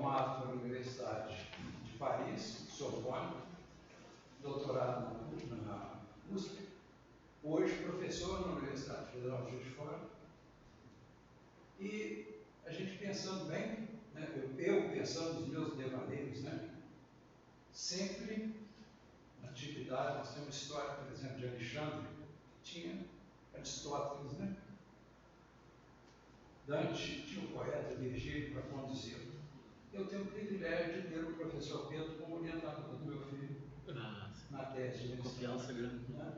formado pela Universidade de Paris, Sorbonne, doutorado na USP, hoje professor na Universidade Federal de Juiz de Fora. E a gente pensando bem, né, eu pensando nos meus devaneios, né, sempre na antiguidade, nós temos uma história, por exemplo, de Alexandre, que tinha Aristóteles, né? Dante tinha o poeta Virgílio para conduzi-lo. Eu tenho o privilégio de ter o professor Pedro como orientador do meu filho na tese de confiança grande. Né?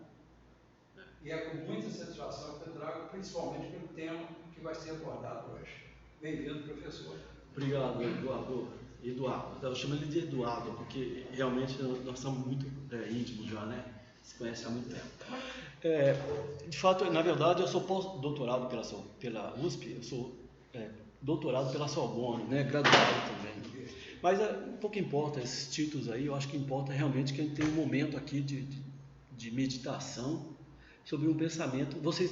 E é com muita satisfação que eu trago, principalmente pelo tema que vai ser abordado hoje. Bem-vindo, professor. Obrigado, Eduardo. Eu chamo ele de Eduardo, porque realmente nós somos muito íntimos já, né? Se conhece há muito tempo. De fato, na verdade, eu sou pós-doutorado pela USP, eu sou doutorado pela Sorbonne, né? Graduado também. Mas pouco importa esses títulos aí, eu acho que importa realmente que a gente tem um momento aqui de meditação sobre um pensamento. Vocês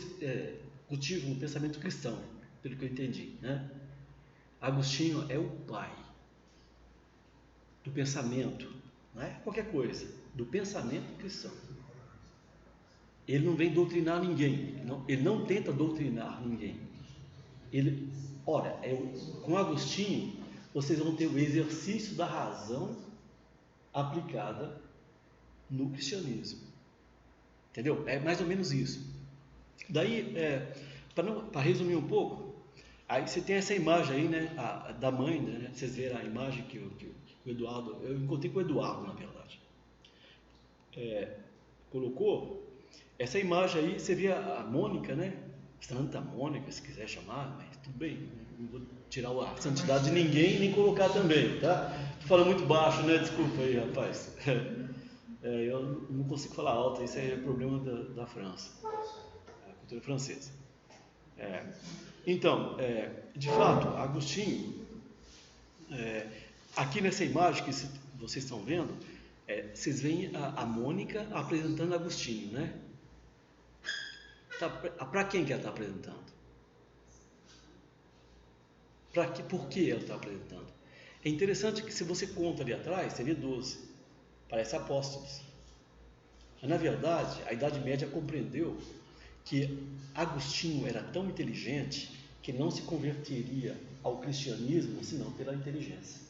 cultivam um pensamento cristão, pelo que eu entendi, né? Agostinho é o pai do pensamento, não é qualquer coisa, do pensamento cristão. Ele não vem doutrinar ninguém, ele não tenta doutrinar ninguém. Com Agostinho, vocês vão ter o exercício da razão aplicada no cristianismo. Entendeu? É mais ou menos isso. Daí, para resumir um pouco, aí você tem essa imagem aí, né, da mãe, né? Vocês viram a imagem que o Eduardo, eu encontrei com o Eduardo, na verdade, colocou. Essa imagem aí, você vê a Mônica, né? Santa Mônica, se quiser chamar, mas tudo bem, né? Não vou tirar a santidade de ninguém nem colocar também, tá? Tô falando muito baixo, né? Desculpa aí, rapaz. Eu não consigo falar alto, isso é problema da França, a cultura francesa. Então, de fato, Agostinho, aqui nessa imagem que vocês estão vendo, vocês veem a Mônica apresentando Agostinho, né? Para quem que ela está apresentando? Por que ela está apresentando? É interessante que se você conta ali atrás, você vê 12, parece apóstolos. Mas, na verdade, a Idade Média compreendeu que Agostinho era tão inteligente que não se converteria ao cristianismo senão pela inteligência.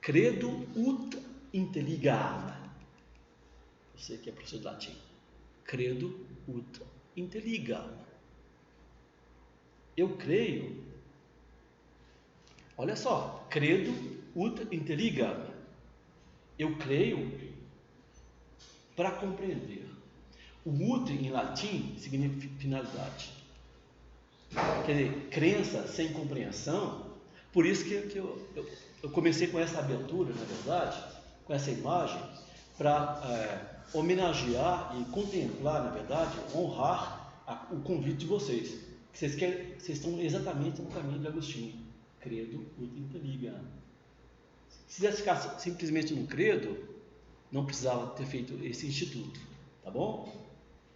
Credo ut intelligam. Você que é professor de latim. Credo ut intelligam. Eu creio. Olha só. Credo ut intelligam. Eu creio para compreender. O ut em latim significa finalidade. Quer dizer, crença sem compreensão. Por isso que eu comecei com essa abertura, na verdade, com essa imagem, para homenagear e contemplar, na verdade, honrar o convite de vocês. Que vocês estão exatamente no caminho de Agostinho. Credo ut intelligam. Se quisesse ficar simplesmente no credo, não precisava ter feito esse instituto, tá bom?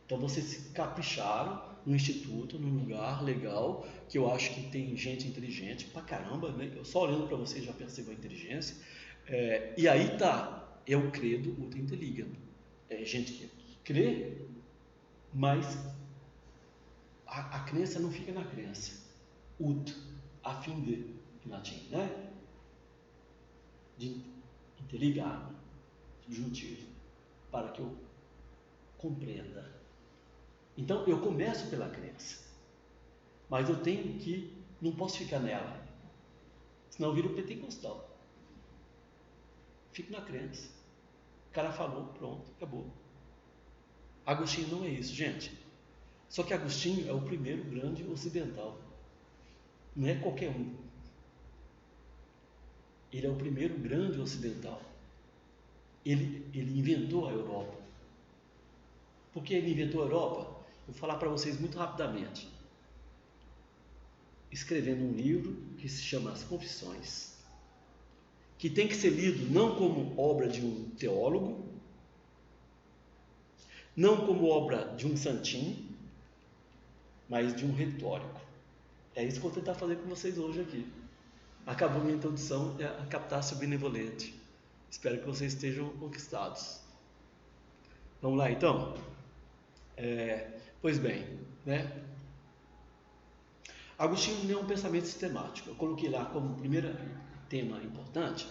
Então vocês capricharam no instituto, num lugar legal, que eu acho que tem gente inteligente pra caramba, né? Eu só olhando para vocês já percebo a inteligência. E aí é o credo ut intelligam. É gente que crê, mas a crença não fica na crença. Ut, a fim de, em latim, né? De intelligar, subjuntivo, para que eu compreenda. Então eu começo pela crença, mas eu tenho que, não posso ficar nela, senão eu viro pentecostal. Fico na crença. O cara falou, pronto, acabou. Agostinho não é isso, gente. Só que Agostinho é o primeiro grande ocidental. Não é qualquer um. Ele é o primeiro grande ocidental. Ele inventou a Europa. Por que ele inventou a Europa? Vou falar para vocês muito rapidamente. Escrevendo um livro que se chama As Confissões, que tem que ser lido não como obra de um teólogo, não como obra de um santinho, mas de um retórico. É isso que eu vou tentar fazer com vocês hoje aqui. Acabou minha introdução a captácio benevolente. Espero que vocês estejam conquistados. Vamos lá, então? Pois bem, né? Agostinho não é um pensamento sistemático. Eu coloquei lá como primeiro tema importante,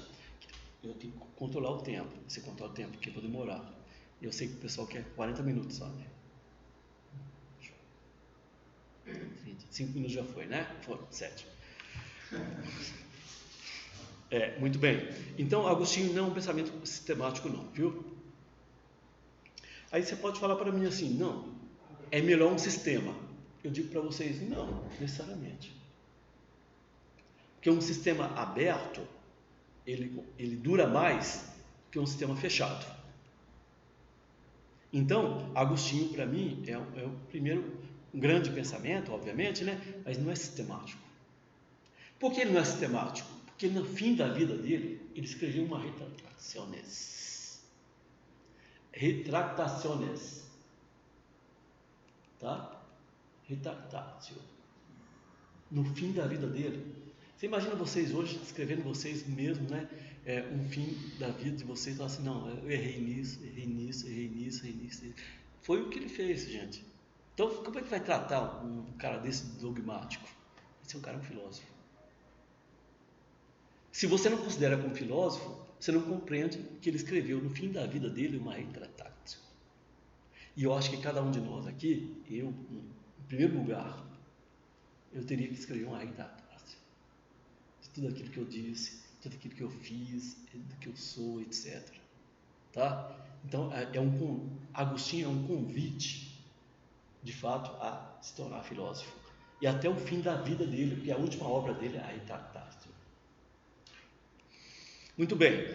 eu tenho que controlar o tempo. Você controla o tempo, porque eu vou demorar. Eu sei que o pessoal quer 40 minutos, sabe? 5 minutos já foi, né? Foram 7. Muito bem. Então, Agostinho não é um pensamento sistemático, não, viu? Aí você pode falar para mim assim, não, é melhor um sistema. Eu digo para vocês, não, necessariamente. Porque um sistema aberto, ele dura mais que um sistema fechado. Então, Agostinho, para mim, é o primeiro grande pensamento, obviamente, né? Mas não é sistemático. Por que ele não é sistemático? Porque no fim da vida dele, ele escreveu uma retractaciones, tá? Retractatio. No fim da vida dele. Você imagina vocês hoje escrevendo vocês mesmo, né? Um fim da vida de vocês, falar assim, não, eu errei nisso. Foi o que ele fez, gente. Então, como é que vai tratar um cara desse dogmático? Esse é um cara filósofo. Se você não considera como filósofo, você não compreende que ele escreveu no fim da vida dele uma retratatio. E eu acho que cada um de nós aqui, eu, em primeiro lugar, eu teria que escrever uma retratatio de tudo aquilo que eu disse, tudo aquilo que eu fiz, do que eu sou, etc. Tá? Então, Agostinho é um convite, de fato, a se tornar filósofo. E até o fim da vida dele, porque a última obra dele é a Retractatio. Muito bem.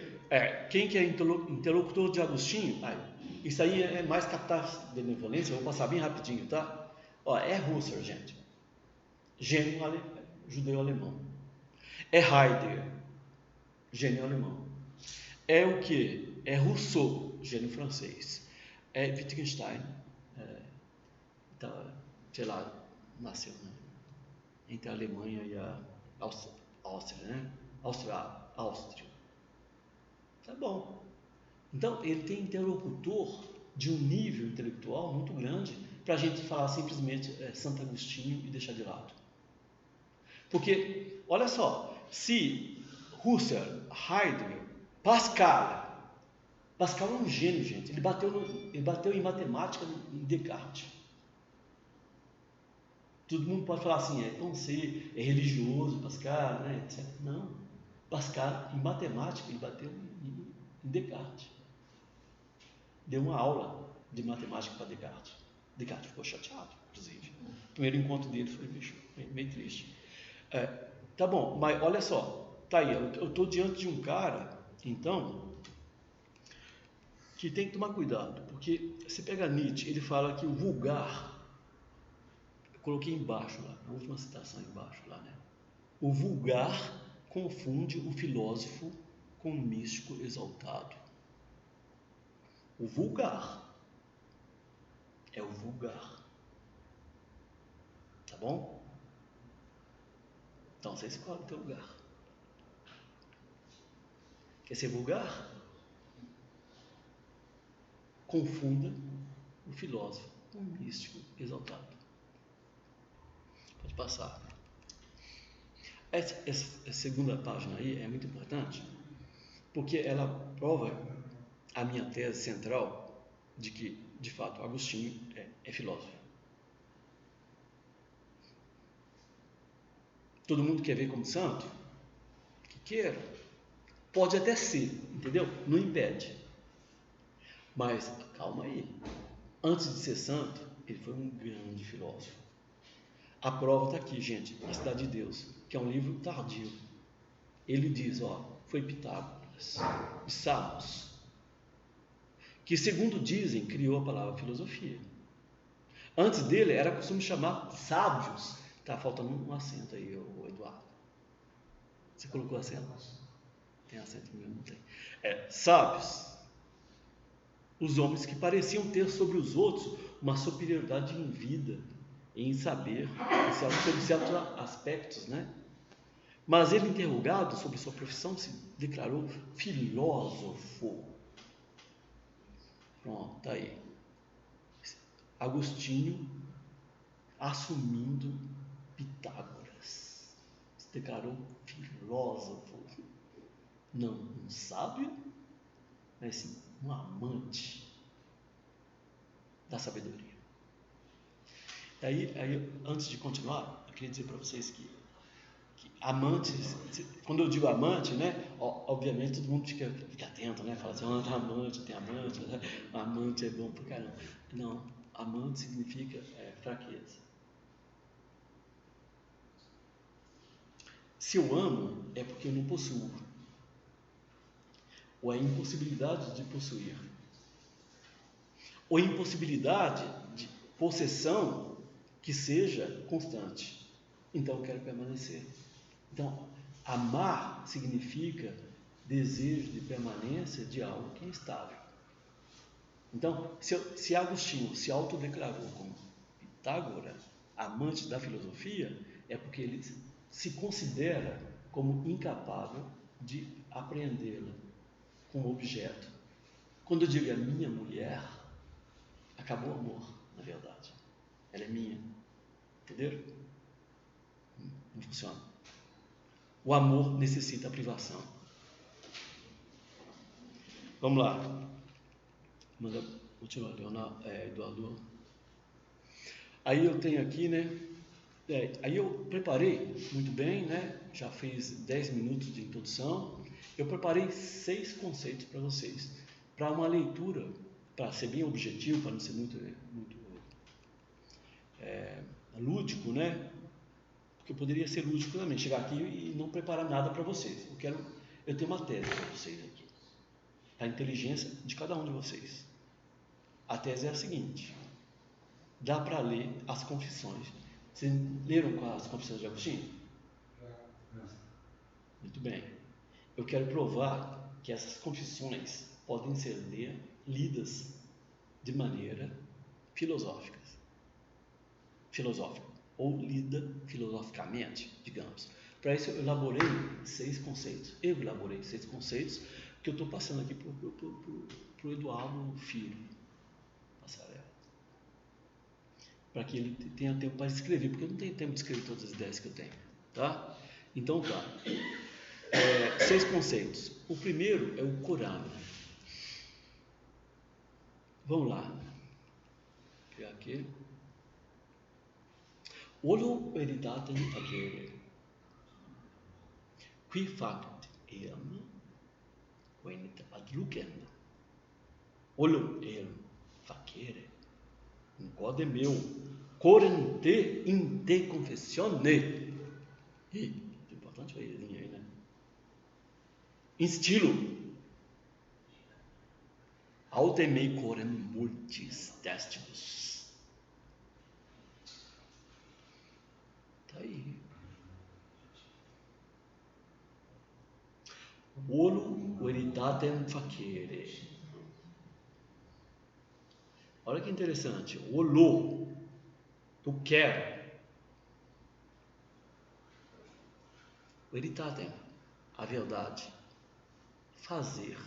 Quem que é interlocutor de Agostinho? Isso aí é mais captácio de benevolência, eu vou passar bem rapidinho, tá? É Husserl, gente. Gênio judeu-alemão. É Heidegger, gênio alemão. É o que? É Rousseau, gênio francês. É Wittgenstein, sei lá, nasceu, né? Entre a Alemanha e a Áustria, né? Áustria. Tá bom. Então, ele tem interlocutor de um nível intelectual muito grande para a gente falar simplesmente Santo Agostinho e deixar de lado. Porque, olha só, se Husserl, Heidegger, Pascal é um gênio, gente. Ele bateu em matemática em Descartes. Todo mundo pode falar assim, é religioso, Pascal, né, etc. Não. Pascal, em matemática, ele bateu em Descartes. Deu uma aula de matemática para Descartes. Descartes ficou chateado, inclusive. O primeiro encontro dele foi meio triste. Tá bom, mas olha só, tá aí, eu estou diante de um cara, então, que tem que tomar cuidado, porque você pega Nietzsche, ele fala que o vulgar, eu coloquei embaixo lá, a última citação embaixo lá, né? O vulgar confunde o filósofo com o místico exaltado. O vulgar é o vulgar, tá bom? Então você escolhe o teu lugar. Quer ser vulgar? Confunda o filósofo com o místico exaltado. Pode passar. Essa segunda página aí é muito importante, porque ela prova a minha tese central de que, de fato, Agostinho é filósofo. Todo mundo quer ver como santo? Que queira. Pode até ser, entendeu? Não impede. Mas, calma aí. Antes de ser santo, ele foi um grande filósofo. A prova está aqui, gente. A Cidade de Deus, que é um livro tardio. Ele diz, foi Pitágoras e Samos, que, segundo dizem, criou a palavra filosofia. Antes dele, era costume chamar sábios. Está faltando um acento aí, Eduardo. Você colocou acento? Tem acento mesmo? Não tem. Sábios. Os homens que pareciam ter sobre os outros uma superioridade em vida, em saber sobre certos aspectos, né? Mas ele, interrogado sobre sua profissão, se declarou filósofo. Pronto, tá aí. Agostinho assumindo Pitágoras. Se declarou filósofo. Não um sábio, mas sim um amante da sabedoria. Aí, antes de continuar, eu queria dizer para vocês que amantes, quando eu digo amante, né, obviamente todo mundo fica atento, né, fala assim, amante, tem amante, né? Amante é bom pra caramba. Não, amante significa fraqueza. Se eu amo, é porque eu não possuo, ou a impossibilidade de possuir, ou impossibilidade de possessão que seja constante. Então eu quero permanecer. Então, amar significa desejo de permanência de algo que é estável. Então, se Agostinho se autodeclarou como Pitágoras, amante da filosofia, é porque ele se considera como incapaz de apreendê-la como objeto. Quando eu digo a minha mulher, acabou o amor, na verdade. Ela é minha. Entenderam? Não funciona. O amor necessita privação. Vamos lá. Manda continuar, Eduardo. Aí eu tenho aqui, né? Aí eu preparei muito bem, né? Já fiz 10 minutos de introdução. Eu preparei 6 conceitos para vocês, para uma leitura, para ser bem objetivo, para não ser muito lúdico, né? Porque poderia ser lúdico também, chegar aqui e não preparar nada para vocês. Eu tenho uma tese para vocês aqui, a inteligência de cada um de vocês. A tese é a seguinte: dá para ler as confissões. Vocês leram as confissões de Agostinho? Muito bem. Eu quero provar que essas confissões podem ser lidas de maneira filosófica, ou lida filosoficamente, digamos. Para isso eu elaborei 6 conceitos. Que eu estou passando aqui para o Eduardo Filho, Passarela, para que ele tenha tempo para escrever, porque eu não tenho tempo de escrever todas as ideias que eu tenho, tá? Então tá. 6 conceitos. O primeiro é o Corão. Vamos lá. Vou pegar aqui. Olo veritatem facere, qui fact eam, venit ad lucem. Olo facere, um code meu, corem te in te confessione. E, importante foi a linha aí, né? In stilo, aute mei corem multis testibus. Tá aí. Olo veritatem facere. Olha que interessante. Olo, eu quero. Veritatem, a verdade. Fazer.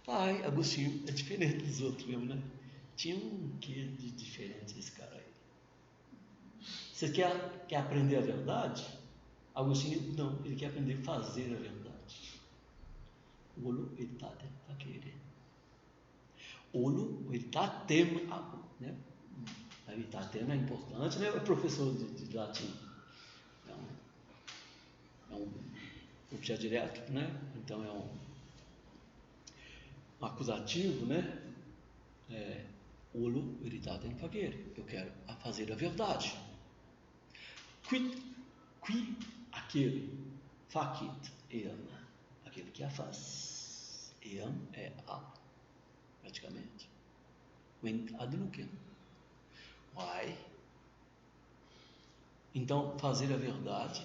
Ai, Agostinho é diferente dos outros mesmo, né? Tinha um quê de diferente esse cara aí. Você quer aprender a verdade? Agostinho, não, ele quer aprender a fazer a verdade. Olo veritatem facere. Olo veritatem, né? A veritatem é importante, né? O professor de latim é um objeto direto, né? Então é um acusativo, né? Olo veritatem facere. Eu quero fazer a verdade. Qui aquele facit eam, aquele que a faz. Eam é a, praticamente. Venit ad lucem. Why? Então, fazer a verdade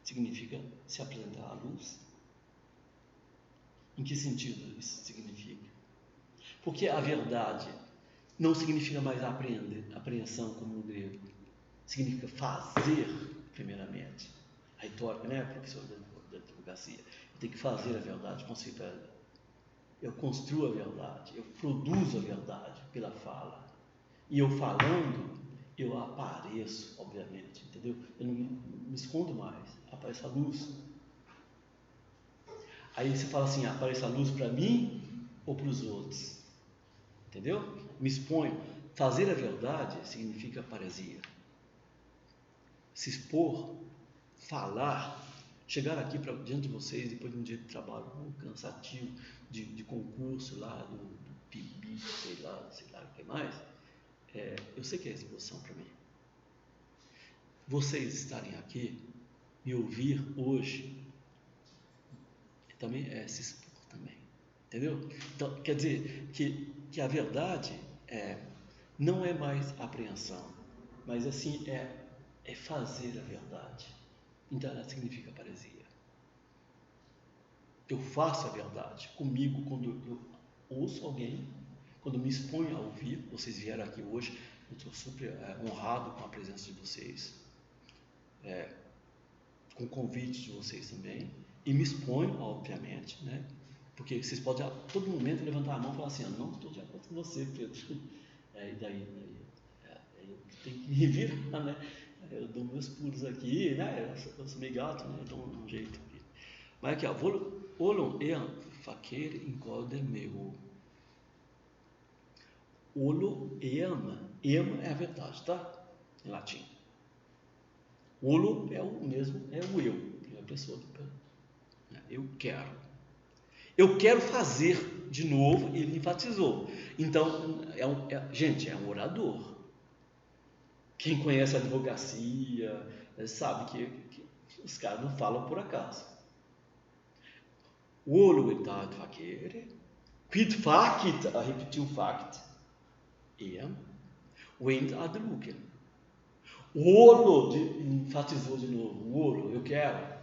significa se apresentar à luz. Em que sentido isso significa? Porque a verdade não significa mais apreensão como no grego. Significa fazer, primeiramente. A retórica, né, professor da advocacia? Eu tenho que fazer a verdade, eu construo a verdade, eu produzo a verdade pela fala. E eu falando, eu apareço, obviamente, entendeu? Eu não me escondo mais, aparece a luz. Aí você fala assim, aparece a luz para mim ou para os outros? Entendeu? Me exponho. Fazer a verdade significa paresia. Se expor, falar, chegar aqui diante de vocês depois de um dia de trabalho cansativo, de concurso lá, do PIB, sei lá o que mais, eu sei que é exposição para mim. Vocês estarem aqui, me ouvir hoje, também é se expor também, entendeu? Então, quer dizer que a verdade não é mais apreensão, mas assim é fazer a verdade. Então ela significa paresia. Eu faço a verdade comigo quando eu ouço alguém, quando me exponho a ouvir. Vocês vieram aqui hoje, eu estou super honrado com a presença de vocês, com o convite de vocês também, e me exponho, obviamente, né? Porque vocês podem a todo momento levantar a mão e falar assim, eu não estou de acordo com você, Pedro. E daí eu tenho que me virar, né? Eu dou meus pulos aqui, né? Eu sou meio gato, né? Eu dou um jeito aqui. Mas aqui, ó, olon ean facere incode meu. Olo eam é a verdade, tá? Em latim. Olo é o mesmo, é o eu, é a pessoa do eu quero. Eu quero fazer de novo, ele enfatizou. Então, gente, é um orador. Quem conhece a advocacia sabe que os caras não falam por acaso. Olo etat facere, quid facit, a repetir o fact, went ad lucem. O olo, enfatizou de novo, o olo, eu quero,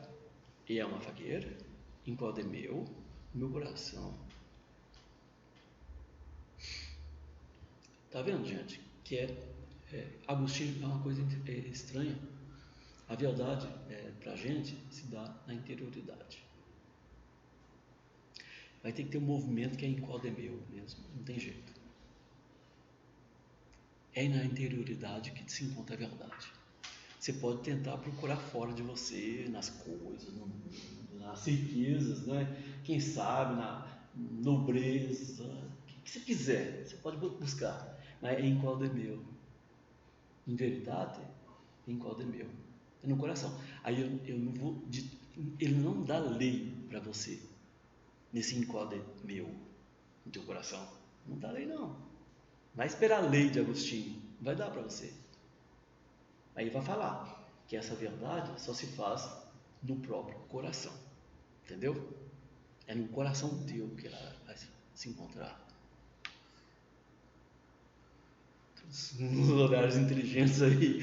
é uma facere, enquanto é meu coração. Tá vendo, gente? Que Agostinho é uma coisa estranha. A verdade, para a gente, se dá na interioridade. Vai ter que ter um movimento que é enquanto é meu mesmo, não tem jeito. É na interioridade que se encontra a verdade. Você pode tentar procurar fora de você, nas coisas, no mundo, nas riquezas, né? Quem sabe, na nobreza, o que você quiser, você pode buscar, mas é em qual é meu. Em verdade, em qual é meu. É no coração. Aí eu não vou, ele não dá lei para você, nesse enquadro meu, no teu coração. Não dá lei não. Vai esperar a lei de Agostinho, não vai dar para você. Aí vai falar que essa verdade só se faz no próprio coração, entendeu? É no coração teu que ela vai se encontrar. Uns lugares inteligentes aí.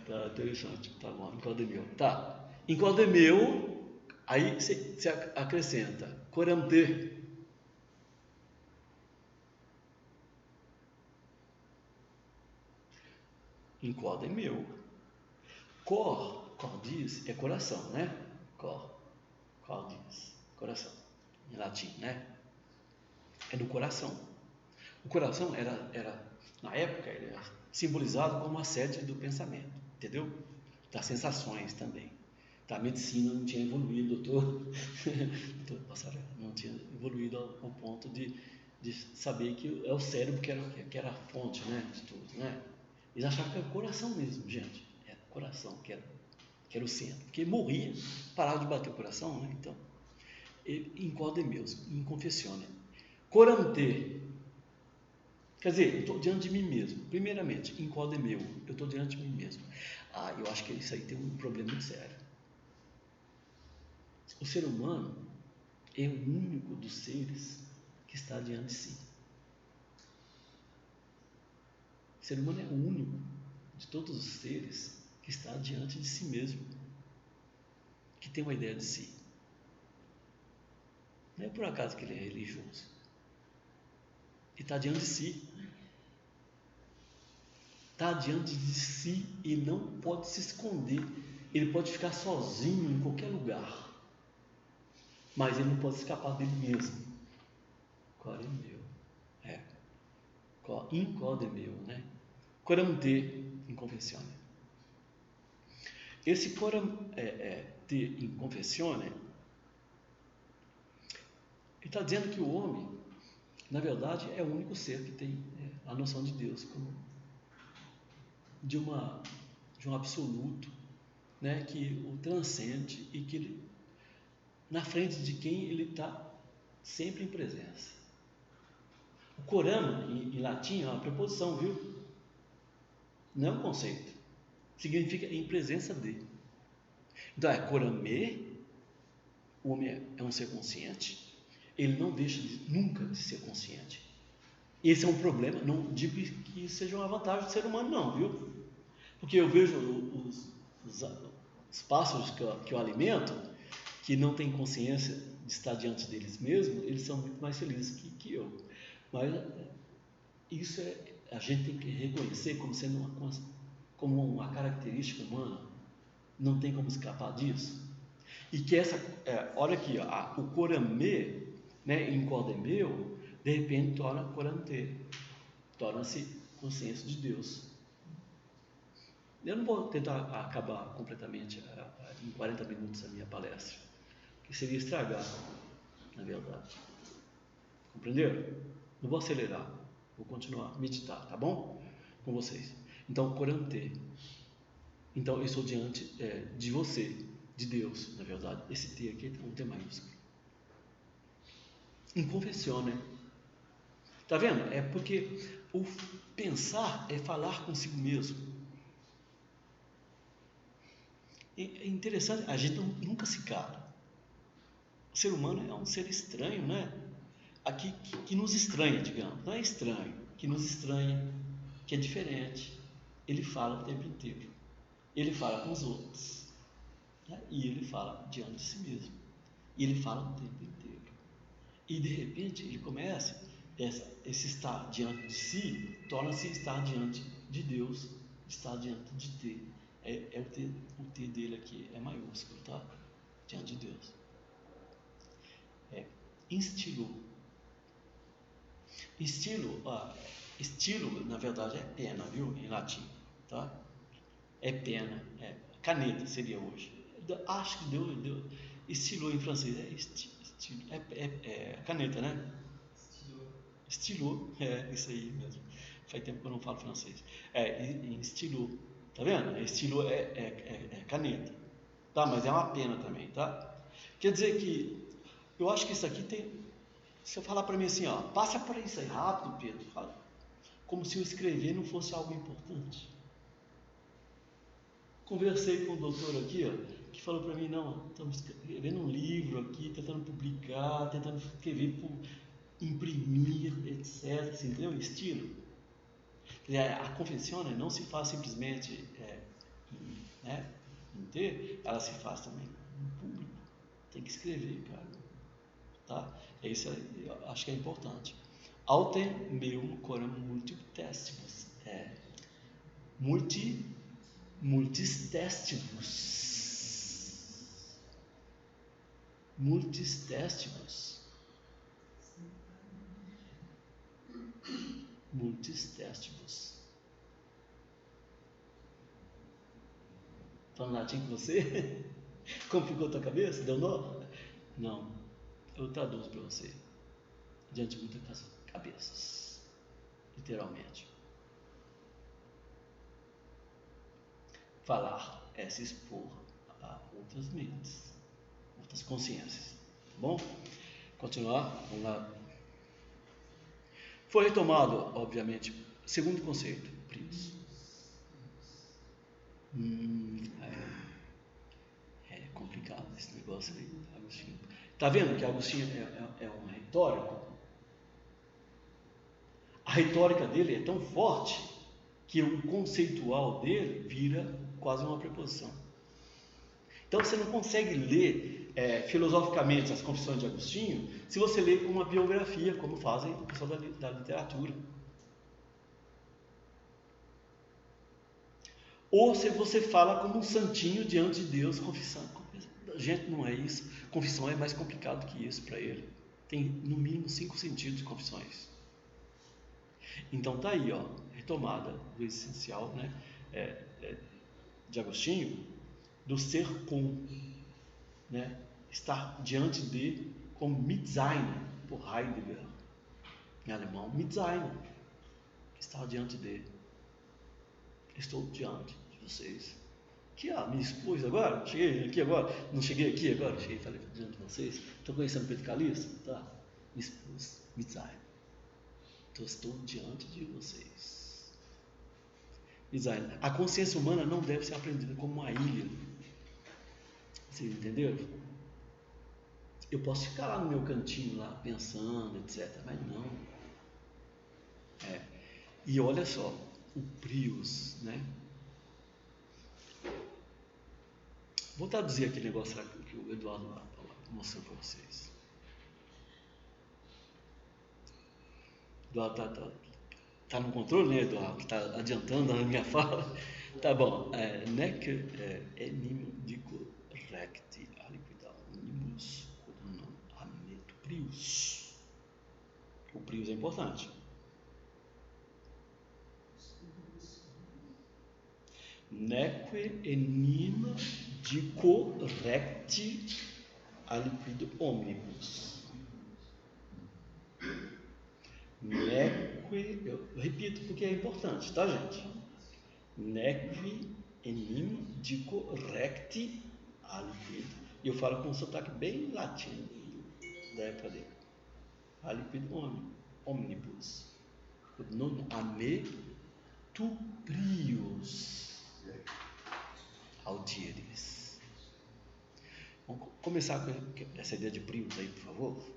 Tá interessante, tá bom, enquadro meu. Tá, enquadro meu, aí você acrescenta, coramte. Enquadro meu. Cor diz, é coração, né? Cor diz, coração, em latim, né? É do coração. O coração era na época, ele era simbolizado como a sede do pensamento, entendeu? Das sensações também. A medicina não tinha evoluído, doutor não tinha evoluído ao ponto de saber que é o cérebro que era a fonte, né, de tudo, né? Eles achavam que era o coração mesmo, gente. Era o coração que era o centro. Porque morria, parava de bater o coração, né? Então, enquadre meus, em confessione. Corante. Quer dizer, eu estou diante de mim mesmo. Primeiramente, enquadre meu, eu estou diante de mim mesmo. Eu acho que isso aí tem um problema muito sério. O ser humano é o único dos seres que está diante de si. O ser humano é o único de todos os seres que está diante de si mesmo, que tem uma ideia de si. Não é por acaso que ele é religioso. Ele está diante de si. está diante de si, ele não pode se esconder, ele pode ficar sozinho em qualquer lugar, mas ele não pode escapar dele mesmo. Core meu, incode meu, né? Coram te in confessione. Esse coram te in confessione, ele está dizendo que o homem, na verdade, é o único ser que tem a noção de Deus como de um absoluto, né, que o transcende e que ele, na frente de quem ele está sempre em presença. O coram, em latim, é uma preposição, viu? Não é um conceito. Significa em presença de. Então, coram me, o homem é um ser consciente, ele não deixa nunca de ser consciente. Esse é um problema, não digo que seja uma vantagem do ser humano, não, viu? Porque eu vejo os pássaros que eu alimento, que não têm consciência de estar diante deles mesmos, eles são muito mais felizes que eu. Mas isso a gente tem que reconhecer como sendo uma característica humana, não tem como escapar disso. E que olha aqui, o coramê, né, em cordemeu, de repente torna-se consciência de Deus. Eu não vou tentar acabar completamente em 40 minutos a minha palestra, que seria estragar, na verdade. Compreenderam? Não vou acelerar, vou continuar a meditar, tá bom? Com vocês. Então, corante. Então, eu estou diante de você, de Deus, na verdade. Esse T aqui é um T maiúsculo. In confessione. Tá vendo? É porque o pensar é falar consigo mesmo. É interessante, a gente nunca se cala. O ser humano é um ser estranho, né? Aqui que nos estranha, digamos. Não é estranho, que nos estranha, que é diferente. Ele fala o tempo inteiro. Ele fala com os outros. Né? E ele fala diante de si mesmo. E ele fala o tempo inteiro. E de repente ele começa, esse estar diante de si, torna-se estar diante de Deus, estar diante de T. O T dele aqui é maiúsculo, tá? Diante de Deus. Instilo. Estilo, na verdade, é pena, viu? Em latim, tá? É pena, caneta seria hoje. Acho que deu. Estilo em francês é caneta, né? Estilo, isso aí mesmo. Faz tempo que eu não falo francês. Estilo, tá vendo? Estilo é caneta, tá? Mas é uma pena também, tá? Quer dizer que eu acho que isso aqui tem. Se eu falar para mim assim, passa para isso aí rápido, Pedro, fala, como se eu escrever não fosse algo importante. Conversei com o doutor aqui, que falou para mim, não, estamos escrevendo um livro aqui, tentando publicar, tentando escrever, imprimir, etc. Assim, entendeu? Estilo. A confessione não se faz simplesmente em ter, ela se faz também em público. Tem que escrever, cara. Tá? Isso eu acho que é importante. Autem meum coram multitestivus. Multistestivus. Multistestivus. Multistestivus. Falando latim com você? Como ficou a tua cabeça? Deu nó? Não. Eu traduzo para você. Diante de muitas cabeças. Literalmente. Falar é se expor a outras mentes, outras consciências. Tá bom? Continuar. Vamos lá. Foi retomado, obviamente, segundo conceito, Prius. É complicado esse negócio aí, Agostinho. Está vendo que Agostinho é um retórico? A retórica dele é tão forte que o conceitual dele vira quase uma preposição. Então você não consegue ler filosoficamente as Confissões de Agostinho se você lê uma biografia, como fazem o pessoal da literatura. ou se você fala como um santinho diante de Deus, confissão. Gente, não é isso. Confissão é mais complicado que isso para ele. Tem no mínimo 5 sentidos de confissões. Então tá aí, retomada do essencial, né? De Agostinho, do ser com, né? Estar diante de, como mit sein, por Heidegger, em alemão, mit sein, estar diante de. Estou diante de vocês. Que minha esposa agora, cheguei aqui agora, não cheguei aqui agora, cheguei falei diante de vocês, estou conhecendo Pedro Calixto, tá? Minha esposa, mit sein. Então, estou diante de vocês. A consciência humana não deve ser aprendida como uma ilha. Vocês entenderam? Eu posso ficar lá no meu cantinho, lá, pensando, etc. Mas não. E olha só, o Prius, né? Vou traduzir aquele negócio que o Eduardo mostrou para vocês. Eduardo tá no controle, né, Eduardo? Está adiantando a minha fala. Tá bom. Nec enim dico recti aliquid omnibus quod non amet prius. O prius é importante. Neque enim dico recti aliquid omnibus. Neque, eu repito porque é importante, tá, gente? Neque enim dico recti aliquid. E eu falo com um sotaque bem latino da época dele. Aliquid omnibus. Non ame tu prius audieris. Vamos começar com essa ideia de prius aí, por favor.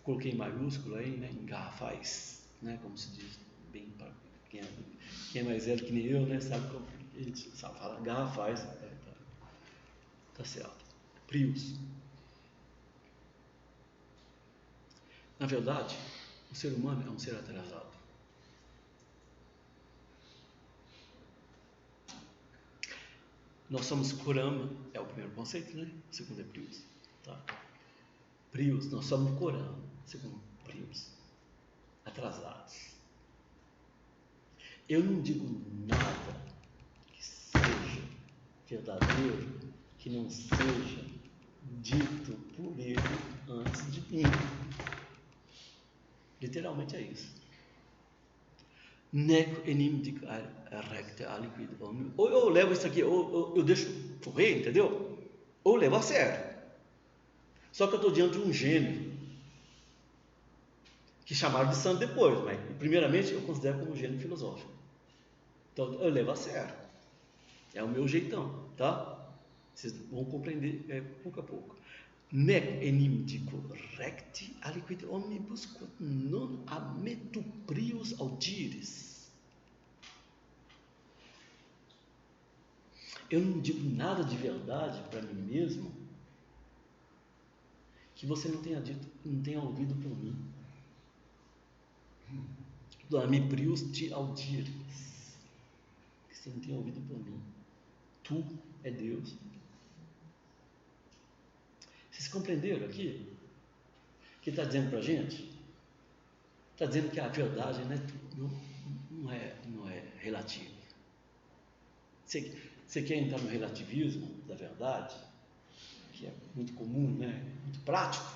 Coloquei em maiúsculo aí, né, em garrafais, né, como se diz bem para quem é mais velho que nem eu, né, sabe como a gente sabe falar garrafais, tá certo. Prius. Na verdade, o ser humano é um ser atrasado. Nós somos Kurama, é o primeiro conceito, né? O segundo é Prius, tá? Prius, nós somos Kurama, segundo Prius, atrasados. Eu não digo nada que seja verdadeiro que não seja dito por ele antes de mim. Literalmente é isso. Nec enim dic recte aliquid omnibus. Ou eu levo isso aqui, ou eu deixo correr, entendeu? Ou eu levo a sério. Só que eu estou diante de um gênio que chamaram de santo depois, mas primeiramente eu considero como um gênio filosófico. Então eu levo a sério. É o meu jeitão, tá? Vocês vão compreender pouco a pouco. Nec enim dico recti aliquid omnibus quod non ametu prius audires. Eu não digo nada de verdade para mim mesmo que você não tenha dito, não tenha ouvido por mim. Ami prius te audires. Que você não tenha ouvido por mim. Tu é Deus. Vocês compreenderam aqui? O que está dizendo para a gente? Está dizendo que a verdade não é relativa. Você quer entrar no relativismo da verdade, que é muito comum, né? Muito prático?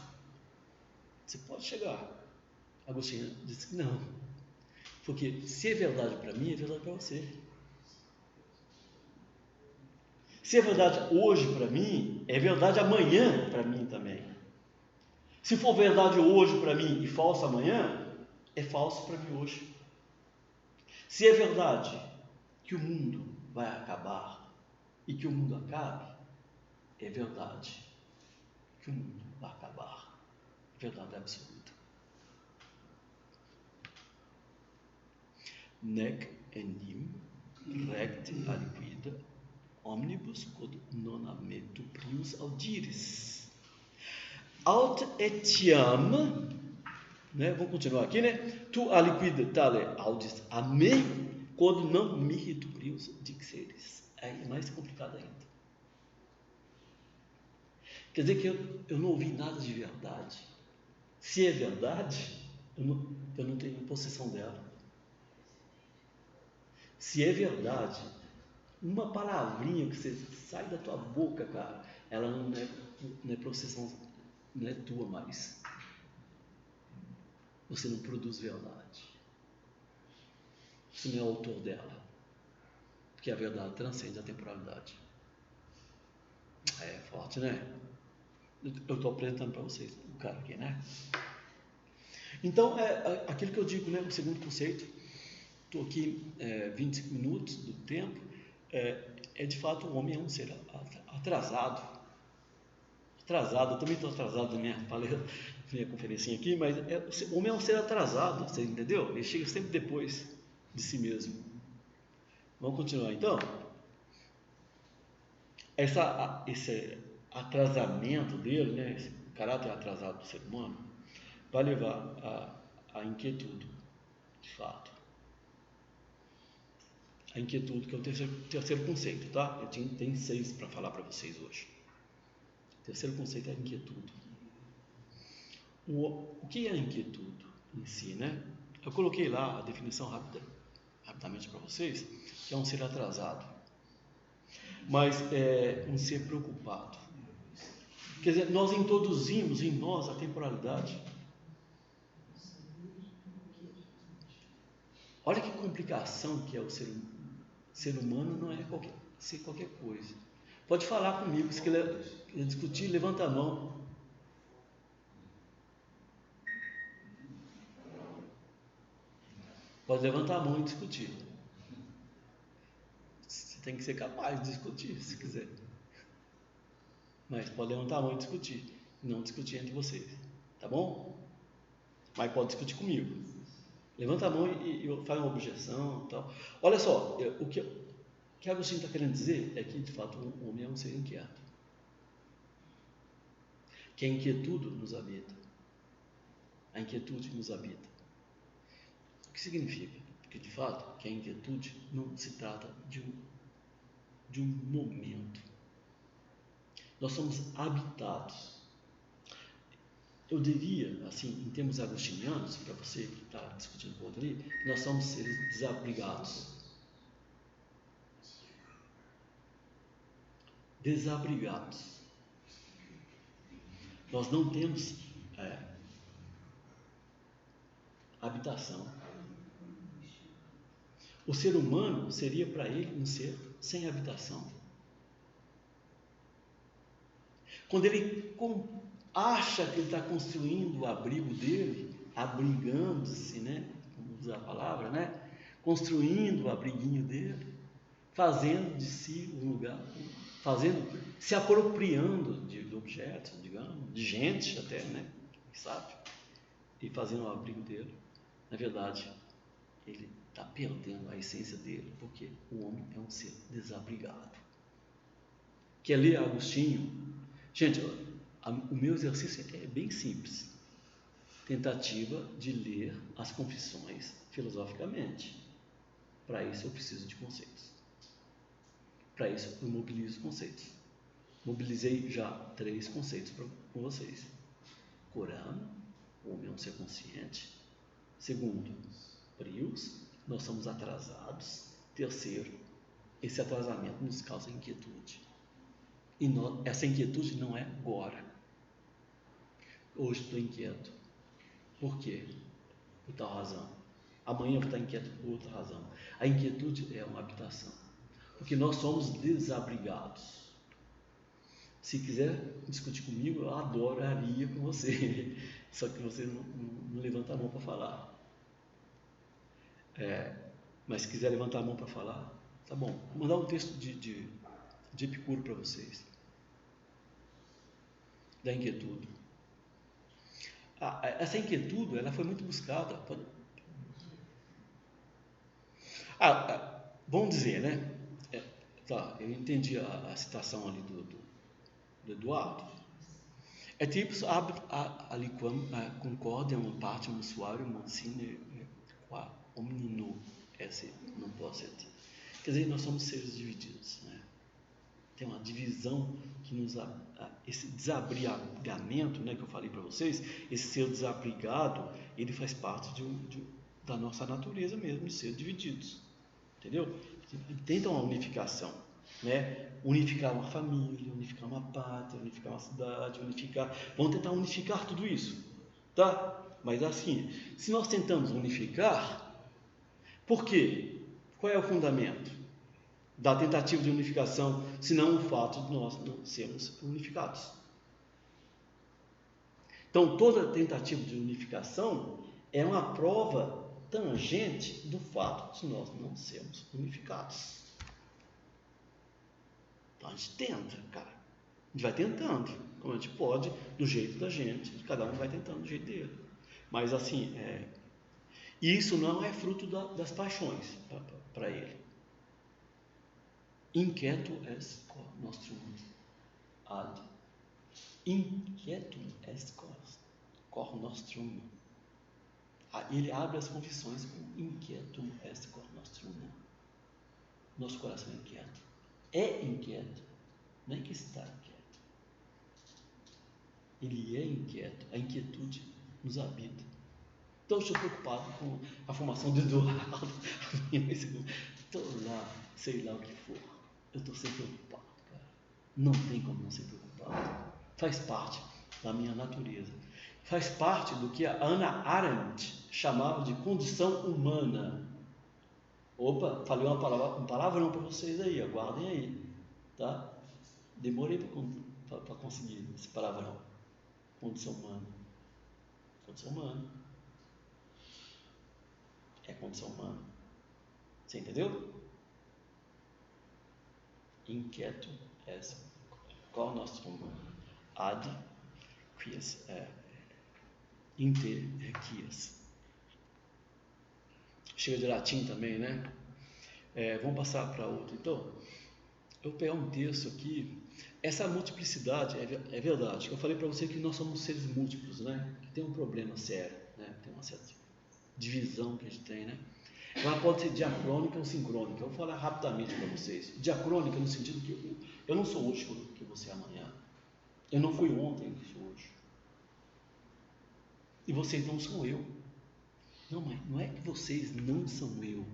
Você pode chegar. Agostinho disse que não. Porque se é verdade para mim, é verdade para você. Se é verdade hoje para mim, é verdade amanhã para mim também. Se for verdade hoje para mim e falso amanhã, é falso para mim hoje. Se é verdade que o mundo vai acabar e que o mundo acabe, é verdade que o mundo vai acabar. Verdade absoluta. Nec enim recte aliquid omnibus quod non ametu prius audires. Aut etiam, né? Vamos continuar aqui, né? Tu aliquid tale audis a me, quando não mihitu prius dixeris. É mais complicado ainda. Quer dizer que eu não ouvi nada de verdade. Se é verdade, eu não tenho possessão dela. Se é verdade, uma palavrinha que você sai da tua boca, cara, ela não é possessão, não é tua mais. Você não produz verdade. Você não é autor dela. Porque a verdade transcende a temporalidade. É forte, né? Eu estou apresentando para vocês o cara aqui, né? Então, aquilo que eu digo, né? O segundo conceito, estou aqui 25 minutos do tempo, de fato o homem é um ser atrasado. Eu também estou atrasado na minha conferencinha aqui, mas o homem é um ser atrasado, você entendeu? Ele chega sempre depois de si mesmo. Vamos continuar então? Esse atrasamento dele, né, esse caráter atrasado do ser humano, vai levar à inquietude, de fato. A inquietude, que é o terceiro conceito, tá? Eu tenho 6 para falar para vocês hoje. O terceiro conceito é a inquietude. O que é a inquietude em si, né? Eu coloquei lá a definição rapidamente para vocês, que é um ser atrasado, mas é um ser preocupado. Quer dizer, nós introduzimos em nós a temporalidade. Olha que complicação que é o ser humano, não é ser qualquer coisa. Pode falar comigo, se quiser discutir, levanta a mão. Pode levantar a mão e discutir. Você tem que ser capaz de discutir, se quiser. Mas pode levantar a mão e discutir. Não discutir entre vocês. Tá bom? Mas pode discutir comigo. Levanta a mão e faz uma objeção e tal. Olha só, o que Agostinho está querendo dizer é que, de fato, o homem é um ser inquieto. Que a inquietude nos habita. A inquietude nos habita. O que significa? Porque, de fato, que a inquietude não se trata de um momento. Nós somos habitados. Eu diria, assim, em termos agostinianos, para você que está discutindo com o outro ali, nós somos seres desabrigados. Desabrigados. Nós não temos habitação. O ser humano seria para ele um ser sem habitação. Quando ele acha que ele está construindo o abrigo dele, abrigando-se, né? Vamos usar a palavra, né? Construindo o abriguinho dele, fazendo de si um lugar, se apropriando de objetos, digamos, de gente até, né? Sabe? E fazendo o abrigo dele. Na verdade, ele está perdendo a essência dele, porque o homem é um ser desabrigado. Quer ler Agostinho? Gente, o meu exercício é bem simples. Tentativa de ler as confissões filosoficamente. Para isso eu preciso de conceitos. Para isso eu mobilizo conceitos. Mobilizei já 3 conceitos com vocês. Corano, o homem é um ser consciente. Segundo, prius, nós somos atrasados. Terceiro, esse atrasamento nos causa inquietude. E essa inquietude não é agora. Hoje estou inquieto. Por quê? Por tal razão. Amanhã eu vou estar inquieto por outra razão. A inquietude é uma habitação. Porque nós somos desabrigados. Se quiser discutir comigo, eu adoraria com você. Só que você não levanta a mão para falar. Mas se quiser levantar a mão para falar, tá bom. Vou mandar um texto de Epicuro para vocês. Da inquietude. Essa inquietude, ela foi muito buscada. Vamos dizer, né? Eu entendi a citação ali do Eduardo. Tipus aliquam concordiam partium usuarium sine qua omnino Esse não pode ser. Quer dizer, nós somos seres divididos, né? Tem uma divisão que esse desabrigamento, né, que eu falei para vocês, esse ser desabrigado, ele faz parte da nossa natureza mesmo, de ser divididos, entendeu? Tenta uma unificação, né? Unificar uma família, unificar uma pátria, unificar uma cidade, vamos tentar unificar tudo isso, tá? Mas assim, se nós tentamos unificar, por quê? Qual é o fundamento da tentativa de unificação, senão o fato de nós não sermos unificados? Então, toda tentativa de unificação é uma prova tangente do fato de nós não sermos unificados. Então, a gente tenta, cara. A gente vai tentando, como a gente pode, do jeito da gente. Cada um vai tentando do jeito dele. Mas, assim, isso não é fruto das paixões para ele. Inquieto est nostrum ad. Inquietum est cor nostrum. Ele abre as confissões com inquietum est cor nostrum. Nosso coração é inquieto. É inquieto. Não é que está inquieto. Ele é inquieto. A inquietude nos habita. Então, eu estou preocupado com a formação do Eduardo. Estou lá, sei lá o que for. Eu estou sempre preocupado, cara. Não tem como não ser preocupado. Faz parte da minha natureza. Faz parte do que a Hannah Arendt chamava de condição humana. Opa, falei um palavrão para vocês aí, aguardem aí, tá? Demorei para conseguir esse palavrão. Condição humana. Condição humana. É condição humana. Você entendeu? Inquieto est cor nostrum ad quies inter quies. Chega de latim também, né? Vamos passar para outro. Então, eu vou pegar um texto aqui. Essa multiplicidade é verdade. Eu falei para você que nós somos seres múltiplos, né? Que tem um problema sério, né? Tem uma certa divisão que a gente tem, né? Ela pode ser diacrônica ou sincrônica. Eu vou falar rapidamente para vocês. Diacrônica no sentido que eu não sou hoje que você é amanhã. Eu não fui ontem que sou hoje. E vocês não são eu. Não, mas não é que vocês não são eu.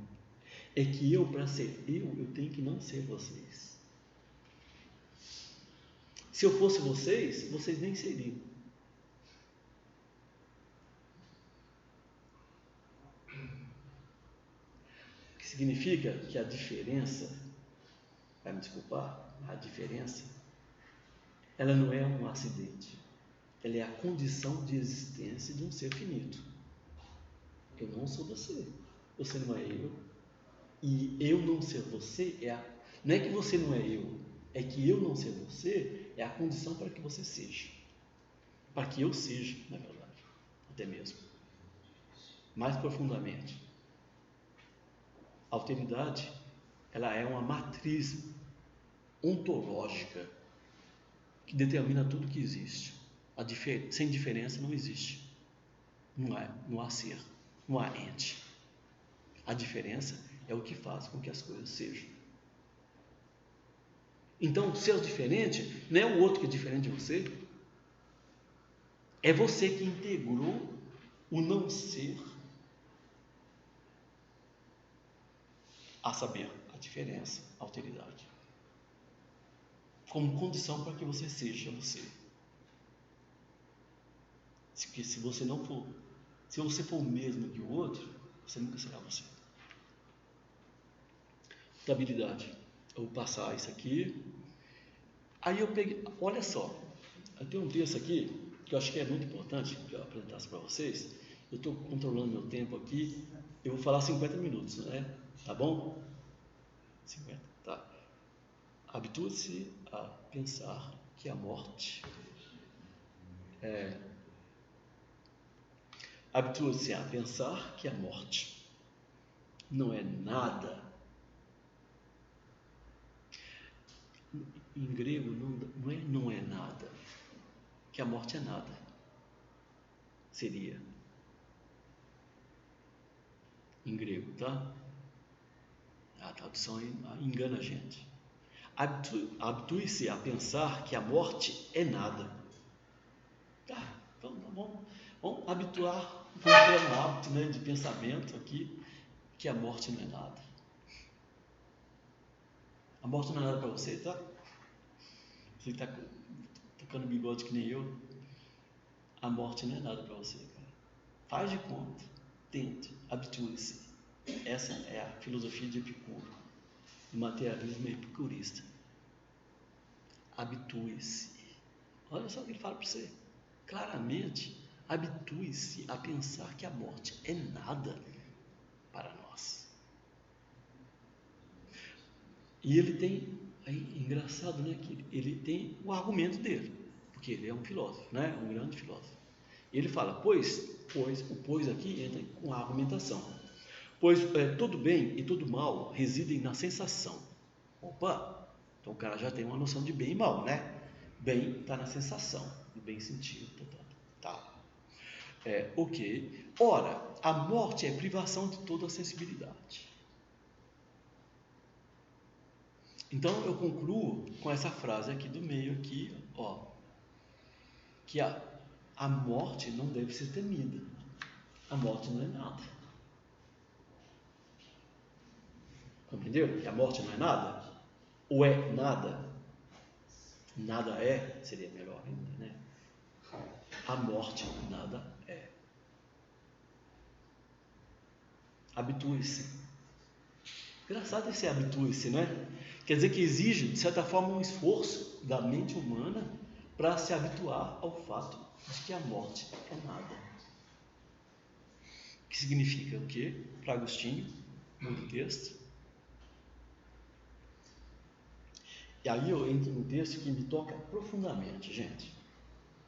É que eu, para ser eu tenho que não ser vocês. Se eu fosse vocês nem seriam. O que significa que a diferença, vai me desculpar, a diferença, ela não é um acidente. Ela é a condição de existência de um ser finito. Eu não sou você. Você não é eu. E eu não ser você não é que você não é eu. É que eu não ser você é a condição para que você seja. Para que eu seja, na verdade. Até mesmo. Mais profundamente. A alteridade, ela é uma matriz ontológica que determina tudo que existe. Sem diferença não existe. Não há ser. Não há ente. A diferença é o que faz com que as coisas sejam. Então, ser diferente não é o outro que é diferente de você. É você que integrou o não ser, a saber, a diferença, a alteridade, como condição para que você seja você. Porque se você for o mesmo que o outro, você nunca será você. Estabilidade. Eu vou passar isso aqui. Aí eu peguei, olha só, eu tenho um texto aqui que eu acho que é muito importante que eu apresentasse para vocês. Eu estou controlando meu tempo aqui. Eu vou falar 50 minutos, né? Tá bom? 50, tá. Habitue-se a pensar que a morte habitue-se a pensar que a morte não é nada. Em grego não é nada, que a morte é nada. Seria em grego, tá? A tradução engana a gente. Habitue-se a pensar que a morte é nada. Então vamos habituar, vamos ter um hábito, né, de pensamento aqui, que a morte não é nada. A morte não é nada para você, tá? Você está tocando bigode que nem eu. A morte não é nada para você, cara. Faz de conta, tente, habitue-se. Essa é a filosofia de Epicuro. O materialismo é epicurista. Habitue-se. Olha só o que ele fala para você. Claramente, habitue-se a pensar que a morte é nada para nós. E ele tem, engraçado, né, que ele tem o argumento dele, porque ele é um filósofo, né, um grande filósofo. Ele fala, o pois aqui entra com a argumentação. Pois todo bem e todo mal residem na sensação. Opa, então o cara já tem uma noção de bem e mal, né? Bem está na sensação, no bem sentido, tá. Ok. Ora, a morte é privação de toda a sensibilidade. Então eu concluo com essa frase aqui do meio aqui, ó, que a morte não deve ser temida. A morte não é nada. Compreenderam? Que a morte não é nada? Ou é nada? Nada é, seria melhor ainda, né? A morte nada é. Habitue-se. Engraçado esse habitue-se, né? Quer dizer que exige, de certa forma, um esforço da mente humana para se habituar ao fato de que a morte é nada. Que significa o quê? Para Agostinho, no texto. E aí eu entro num texto que me toca profundamente, gente.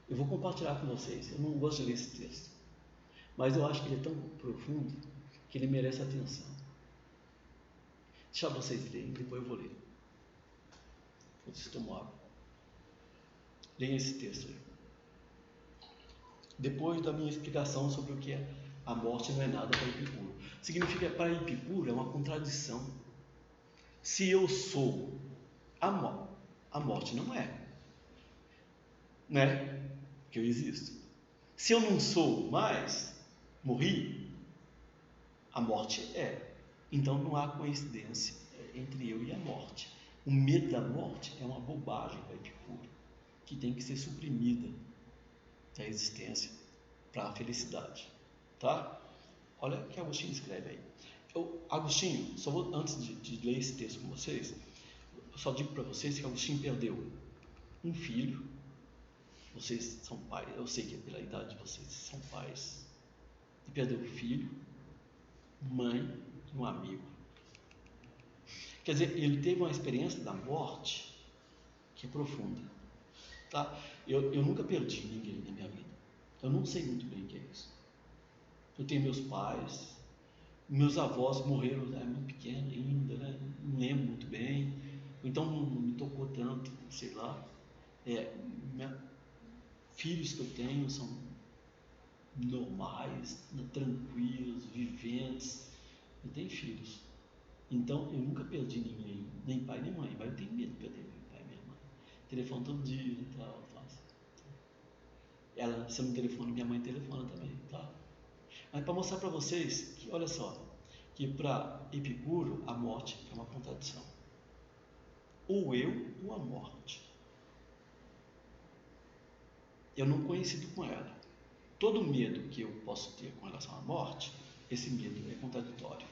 Eu vou compartilhar com vocês. Eu não gosto de ler esse texto, mas eu acho que ele é tão profundo que ele merece atenção. Deixa vocês lerem, depois eu vou ler. Vocês tomam água. Leiam esse texto aí. Depois da minha explicação sobre o que é a morte não é nada para Epicuro. Significa, para Epicuro é uma contradição. Se eu sou, a morte não é, né? Que eu existo. Se eu não sou mais, morri, a morte é. Então não há coincidência entre eu e a morte. O medo da morte é uma bobagem para Epicuro, que tem que ser suprimida da existência para a felicidade, tá? Olha o que Agostinho escreve aí. Agostinho, antes de ler esse texto com vocês, eu só digo para vocês que Agostinho perdeu um filho. Vocês são pais, eu sei que pela idade de vocês são pais. E perdeu um filho, mãe e um amigo. Quer dizer, ele teve uma experiência da morte que é profunda, tá? Eu nunca perdi ninguém na minha vida. Eu não sei muito bem o que é isso. Eu tenho meus pais, meus avós morreram muito pequeno ainda, né? Não lembro muito bem, então não me tocou tanto, sei lá. Filhos que eu tenho são normais, tranquilos, viventes. Eu tenho filhos, então eu nunca perdi ninguém, nem pai nem mãe, mas eu tenho medo de perder meu pai e minha mãe. Telefono todo dia e tal, ela, se eu não telefono, minha mãe telefona também, tá? Mas para mostrar para vocês que, olha só, que para Epicuro a morte é uma contradição. Ou eu ou a morte. Eu não coincido com ela. Todo medo que eu posso ter com relação à morte, esse medo é contraditório.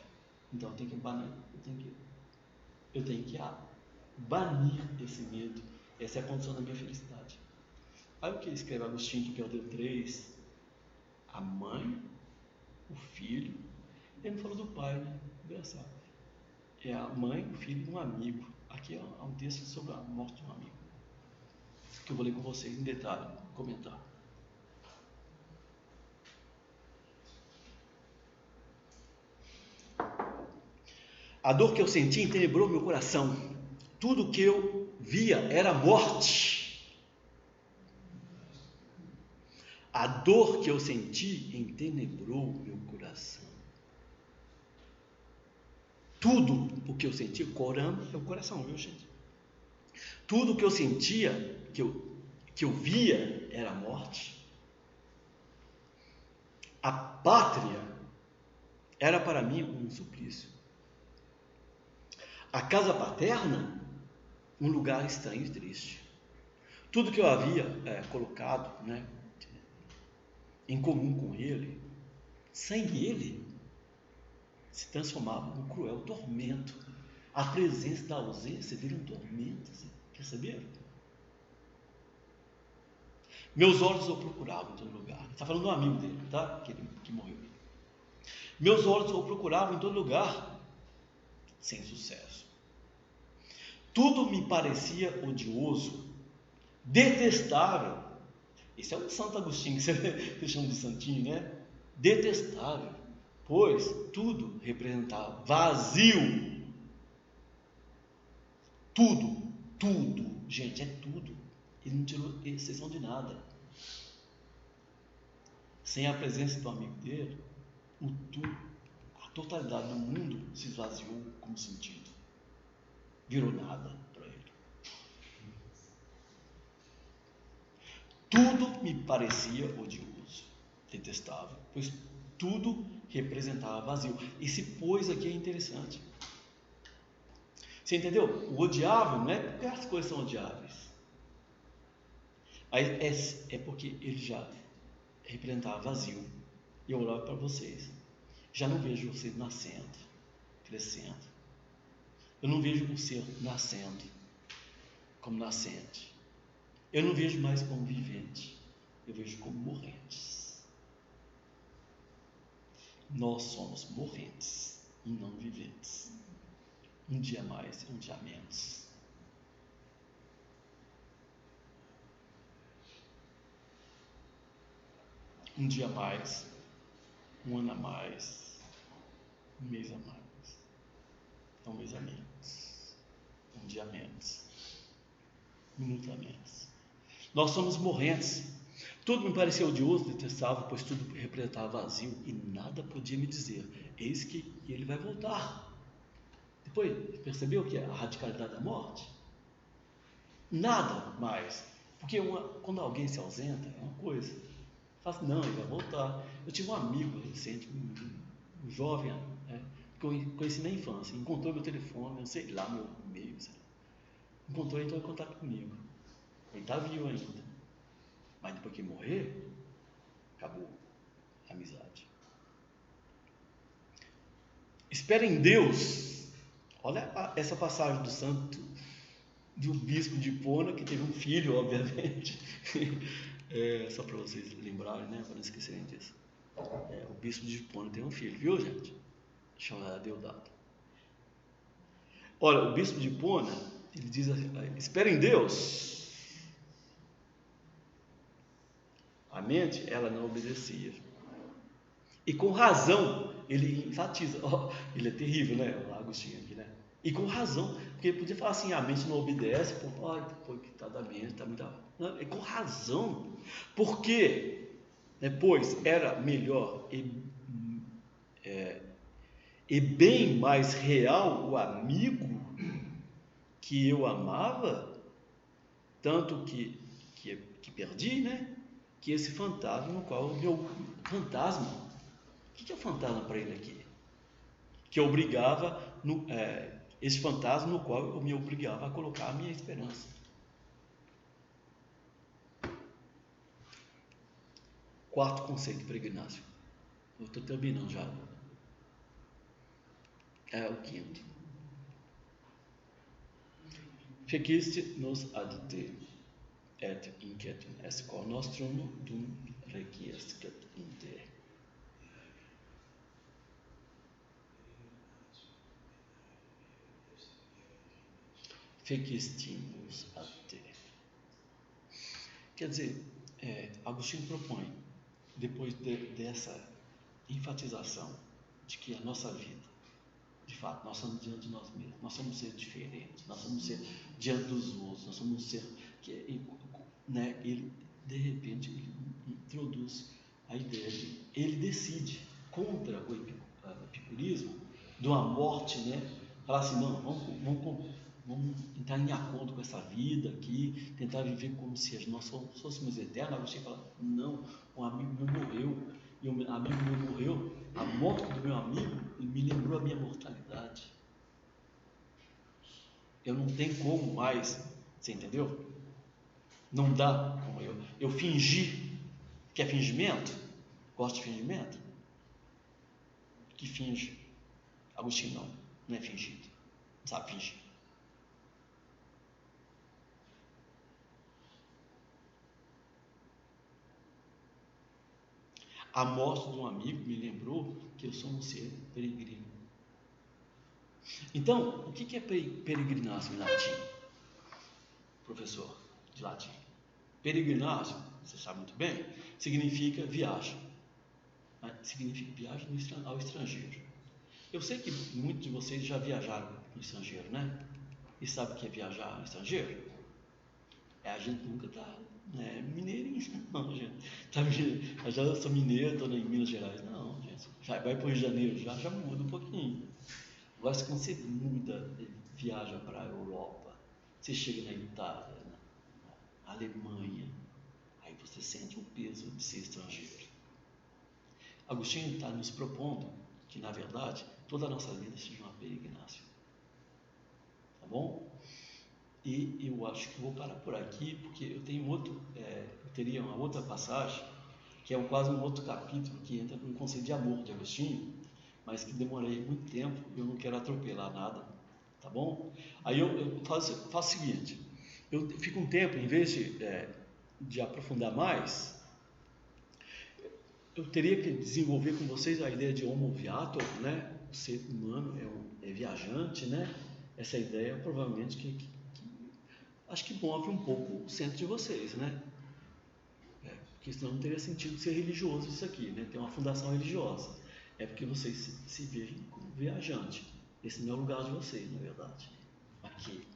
Então eu tenho que banir, eu tenho que banir esse medo. Essa é a condição da minha felicidade. Olha o que escreve Agostinho, que perdeu 3: a mãe, o filho. Ele não falou do pai, né? Engraçado. É a mãe, o filho e um amigo. Aqui há um texto sobre a morte de um amigo, que eu vou ler com vocês em detalhe, comentar. A dor que eu senti entenebrou meu coração. Tudo que eu via era morte. A dor que eu senti entenebrou meu coração. tudo o que eu sentia, coram é o coração, viu, gente? Tudo o que eu sentia, que eu via, era a morte. A pátria era para mim um suplício. A casa paterna, um lugar estranho e triste. Tudo que eu havia colocado, né, em comum com ele, sem ele, se transformava num cruel tormento. A presença da ausência vira um tormento. Assim. Perceberam? Meus olhos o procuravam em todo lugar. Está falando de um amigo dele, tá? Que morreu. Meus olhos o procuravam em todo lugar, sem sucesso. Tudo me parecia odioso, detestável. Esse é o Santo Agostinho, que você chama de santinho, né? Detestável, pois tudo representava vazio. Tudo, gente, é tudo. Ele não tirou exceção de nada. Sem a presença do amigo dele, a totalidade do mundo se esvaziou como sentido. Virou nada para ele. Tudo me parecia odioso, detestável, pois tudo representava vazio. Esse pois aqui é interessante. Você entendeu? O odiável não é porque as coisas são odiáveis. É porque ele já representava vazio. E eu olhava para vocês. Já não vejo vocês nascendo, crescendo. Eu não vejo o ser nascendo como nascente. Eu não vejo mais como vivente. Eu vejo como morrentes. Nós somos morrentes e não viventes. Um dia mais, um dia menos. Um dia a mais, um ano a mais, um mês a mais, um mês a menos, um dia a menos, um minuto a menos. Nós somos morrentes. Tudo me parecia odioso, detestável, pois tudo representava vazio e nada podia me dizer: eis que ele vai voltar. Depois, percebeu que é a radicalidade da morte? Nada mais. Porque quando alguém se ausenta, é uma coisa. Fala assim, não, ele vai voltar. Eu tive um amigo recente, um jovem, que eu conheci na infância, encontrou meu telefone, eu sei lá, meu e-mail, sei lá. Encontrou e entrou em contato comigo. Ele está vivo ainda. Mas depois que morrer, acabou a amizade. Espera em Deus. Olha essa passagem do santo, do bispo de Hipona, que teve um filho, obviamente. Só para vocês lembrarem, né? Para não esquecerem disso. O bispo de Hipona tem um filho, viu, gente? Chamado Deodato. Olha, o bispo de Hipona, ele diz assim: espera em Deus. A mente, ela não obedecia. E com razão, ele enfatiza. Ele é terrível, né? O Agostinho aqui, né? E com razão, porque ele podia falar assim: a mente não obedece, que está da mente, está muito. Não, é com razão. Por quê? Pois era melhor e bem mais real o amigo que eu amava, tanto que perdi, né? Que esse fantasma no qual o meu fantasma, o que é o fantasma para ele aqui? Que obrigava, esse fantasma no qual eu me obrigava a colocar a minha esperança. Quarto conceito para Ignácio. Eu estou terminando já. É o quinto. Feciste nos ad te, et inquietum est cor nostrum dum requiescat in te. Fecistimus ad te. Quer dizer, Agostinho propõe, depois dessa enfatização de que a nossa vida, de fato, nós somos diante de nós mesmos, nós somos ser diferentes, nós somos ser diante dos outros, nós somos ser que, né, ele de repente ele introduz a ideia de ele decide contra o epicurismo, de uma morte, né? Falar assim, não, vamos entrar em acordo com essa vida aqui, tentar viver como se nós fôssemos eternos. Agostinho fala, não, um amigo meu morreu, e um amigo meu morreu, a morte do meu amigo me lembrou a minha mortalidade. Eu não tenho como mais, você entendeu? Não dá como eu fingi. Quer fingimento? Gosta de fingimento? Que finge? Agostinho não é fingido, não sabe fingir. A morte de um amigo me lembrou que eu sou um ser peregrino. Então, o que é peregrinagem em latim? Professor de latim. Peregrinagem, você sabe muito bem, significa viagem. Significa viagem ao estrangeiro. Eu sei que muitos de vocês já viajaram no estrangeiro, né? E sabe o que é viajar no estrangeiro? A gente nunca está mineirinho, não, gente. Já sou mineiro, estou em Minas Gerais. Não, gente. Já vai para o Rio de Janeiro, já muda um pouquinho. Agora, quando você muda, viaja para a Europa, você chega na Itália, na Alemanha, aí você sente o peso de ser estrangeiro. Agostinho está nos propondo que, na verdade, toda a nossa vida seja uma peregrinagem. Tá bom? E eu acho que vou parar por aqui, porque eu tenho eu teria uma outra passagem, que é quase um outro capítulo, que entra no conceito de amor de Agostinho, mas que demorei muito tempo e eu não quero atropelar nada, tá bom? Aí eu faço o seguinte, eu fico um tempo, em vez de aprofundar mais, eu teria que desenvolver com vocês a ideia de homo viator, né? O ser humano é viajante, né? Essa ideia provavelmente que acho que move um pouco o centro de vocês, né? Porque senão não teria sentido ser religioso isso aqui, né? Ter uma fundação religiosa. É porque vocês se vejam como viajante. Esse não é o lugar de vocês, na verdade. Aqui.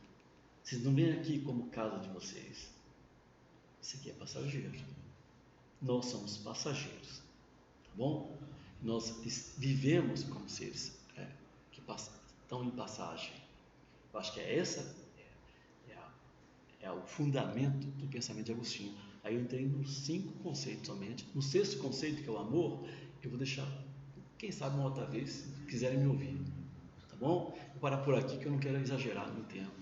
Vocês não vêm aqui como casa de vocês. Isso aqui é passageiro. Nós somos passageiros. Tá bom? Nós vivemos como seres que estão em passagem. Eu acho que é o fundamento do pensamento de Agostinho. Aí eu entrei nos 5 conceitos somente. No 6º conceito, que é o amor, eu vou deixar, quem sabe uma outra vez, se quiserem me ouvir. Tá bom? Vou parar por aqui que eu não quero exagerar no tempo.